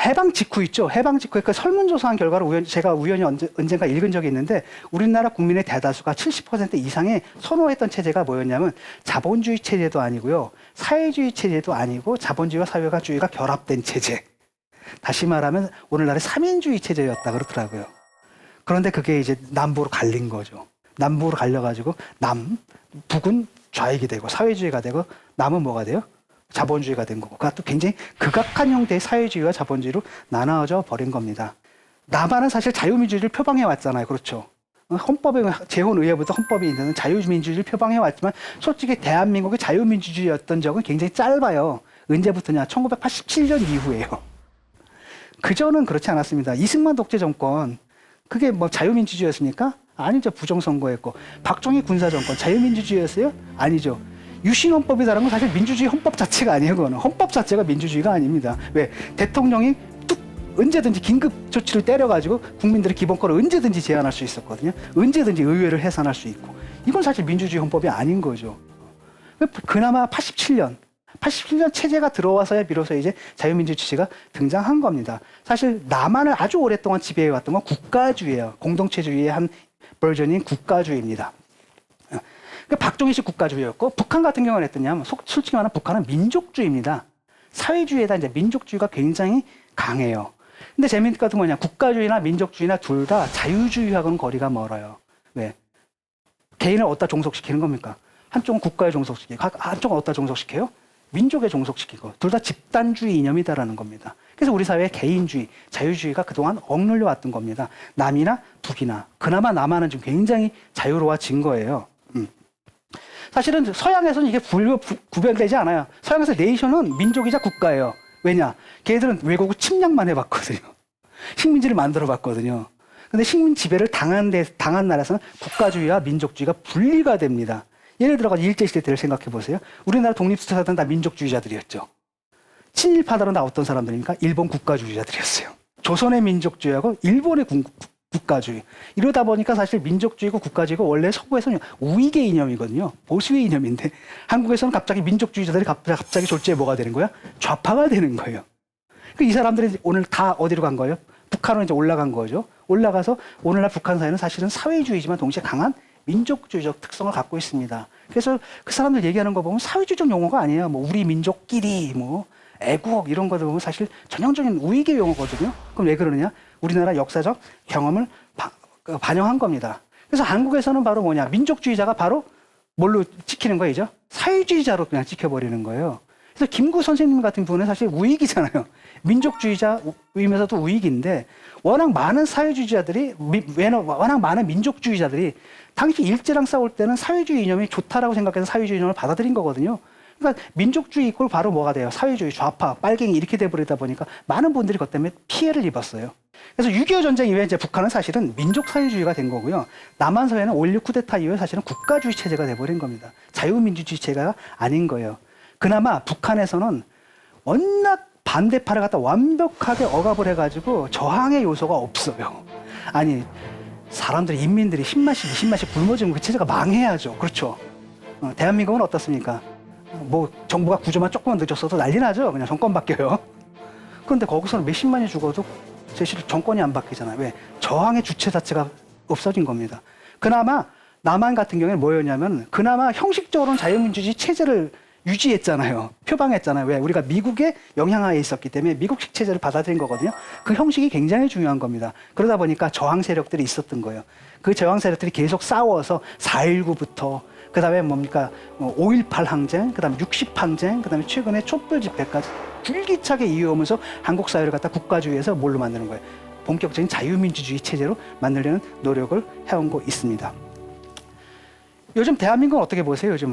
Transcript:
해방 직후 있죠. 해방 직후에 그 설문조사한 결과를 제가 우연히 언젠가 읽은 적이 있는데 우리나라 국민의 대다수가 70% 이상의 선호했던 체제가 뭐였냐면 자본주의 체제도 아니고요. 사회주의 체제도 아니고 자본주의와 사회주의가 결합된 체제. 다시 말하면 오늘날의 삼인주의 체제였다 그러더라고요. 그런데 그게 이제 남부로 갈린 거죠. 남부로 갈려가지고 북은 좌익이 되고 사회주의가 되고 남은 뭐가 돼요? 자본주의가 된 거고 그것도 굉장히 극악한 형태의 사회주의와 자본주의로 나눠져 버린 겁니다. 남한은 사실 자유민주주의를 표방해 왔잖아요. 그렇죠. 헌법에 재헌의회부터 헌법이 있는 자유민주주의를 표방해 왔지만 솔직히 대한민국의 자유민주주의였던 적은 굉장히 짧아요. 언제부터냐? 1987년 이후예요. 그전은 그렇지 않았습니다. 이승만 독재 정권 그게 뭐 자유민주주의였습니까? 아니죠. 부정선거였고 박정희 군사정권 자유민주주의였어요? 아니죠. 유신헌법이라는 건 사실 민주주의 헌법 자체가 아니에요. 그거는 헌법 자체가 민주주의가 아닙니다. 왜? 대통령이 뚝 언제든지 긴급 조치를 때려가지고 국민들의 기본권을 언제든지 제한할 수 있었거든요. 언제든지 의회를 해산할 수 있고 이건 사실 민주주의 헌법이 아닌 거죠. 그나마 87년 체제가 들어와서야 비로소 이제 자유민주주의가 등장한 겁니다. 사실 남한을 아주 오랫동안 지배해왔던 건 국가주의예요. 공동체주의의 한 버전인 국가주의입니다. 박정희식 국가주의였고 북한 같은 경우는 어땠냐면 솔직히 말하면 북한은 민족주의입니다. 사회주의에다 이제 민족주의가 굉장히 강해요. 근데 재미있는 것은 뭐냐? 국가주의나 민족주의나 둘 다 자유주의하고는 거리가 멀어요. 왜? 개인을 어디다 종속시키는 겁니까? 한쪽은 국가에 종속시키고 한쪽은 어디다 종속시켜요? 민족에 종속시키고 둘 다 집단주의 이념이다라는 겁니다. 그래서 우리 사회의 개인주의, 자유주의가 그동안 억눌려 왔던 겁니다. 남이나 북이나 그나마 남한은 좀 굉장히 자유로워진 거예요. 사실은 서양에서는 이게 구별되지 않아요. 서양에서 네이션은 민족이자 국가예요. 왜냐? 걔들은 외국을 침략만 해봤거든요. 식민지를 만들어봤거든요. 근데 식민 지배를 당한 나라에서는 국가주의와 민족주의가 분리가 됩니다. 예를 들어 일제시대 때를 생각해 보세요. 우리나라 독립투사들은 다 민족주의자들이었죠. 친일파들은 다 어떤 사람들입니까? 일본 국가주의자들이었어요. 조선의 민족주의하고 일본의 국가주의. 이러다 보니까 사실 민족주의고 국가주의고 원래 서구에서는 우익의 이념이거든요. 보수의 이념인데 한국에서는 갑자기 민족주의자들이 갑자기 졸지에 뭐가 되는 거야? 좌파가 되는 거예요. 이 사람들이 오늘 다 어디로 간 거예요? 북한으로 이제 올라간 거죠. 올라가서 오늘날 북한 사회는 사실은 사회주의지만 동시에 강한 민족주의적 특성을 갖고 있습니다. 그래서 그 사람들 얘기하는 거 보면 사회주의적 용어가 아니에요. 뭐 우리 민족끼리 뭐 애국 이런 거들 보면 사실 전형적인 우익의 용어거든요. 그럼 왜 그러느냐? 우리나라 역사적 경험을 반영한 겁니다. 그래서 한국에서는 바로 뭐냐? 민족주의자가 바로 뭘로 찍히는 거죠? 사회주의자로 그냥 찍혀버리는 거예요. 그래서 김구 선생님 같은 분은 사실 우익이잖아요. 민족주의자이면서도 우익인데 워낙 많은 사회주의자들이 워낙 많은 민족주의자들이 당시 일제랑 싸울 때는 사회주의 이념이 좋다라고 생각해서 사회주의 이념을 받아들인 거거든요. 그러니까 민족주의 이꼴 바로 뭐가 돼요? 사회주의, 좌파, 빨갱이 이렇게 돼버리다 보니까 많은 분들이 그것 때문에 피해를 입었어요. 그래서 6.25 전쟁 이후에 이제 북한은 사실은 민족 사회주의가 된 거고요. 남한 사회는 5.16 쿠데타 이후에 사실은 국가주의 체제가 돼버린 겁니다. 자유민주주의 체제가 아닌 거예요. 그나마 북한에서는 워낙 반대파를 갖다 완벽하게 억압을 해가지고 저항의 요소가 없어요. 아니 사람들이 인민들이 10만씩 20만씩 굶어지면 그 체제가 망해야죠. 그렇죠. 대한민국은 어떻습니까? 뭐 정부가 구조만 조금만 늦었어도 난리 나죠. 그냥 정권 바뀌어요. 그런데 거기서는 몇십만이 죽어도 사실 정권이 안 바뀌잖아요. 왜? 저항의 주체 자체가 없어진 겁니다. 그나마 남한 같은 경우에는 뭐였냐면 그나마 형식적으로는 자유민주주의 체제를 유지했잖아요. 표방했잖아요. 왜? 우리가 미국의 영향하에 있었기 때문에 미국식 체제를 받아들인 거거든요. 그 형식이 굉장히 중요한 겁니다. 그러다 보니까 저항 세력들이 있었던 거예요. 그 저항 세력들이 계속 싸워서 4.19부터 그 다음에 뭡니까? 5.18 항쟁, 그 다음에 60 항쟁, 그 다음에 최근에 촛불 집회까지 줄기차게 이어오면서 한국 사회를 갖다 국가주의에서 뭘로 만드는 거예요? 본격적인 자유민주주의 체제로 만들려는 노력을 해온 거 있습니다. 요즘 대한민국은 어떻게 보세요? 요즘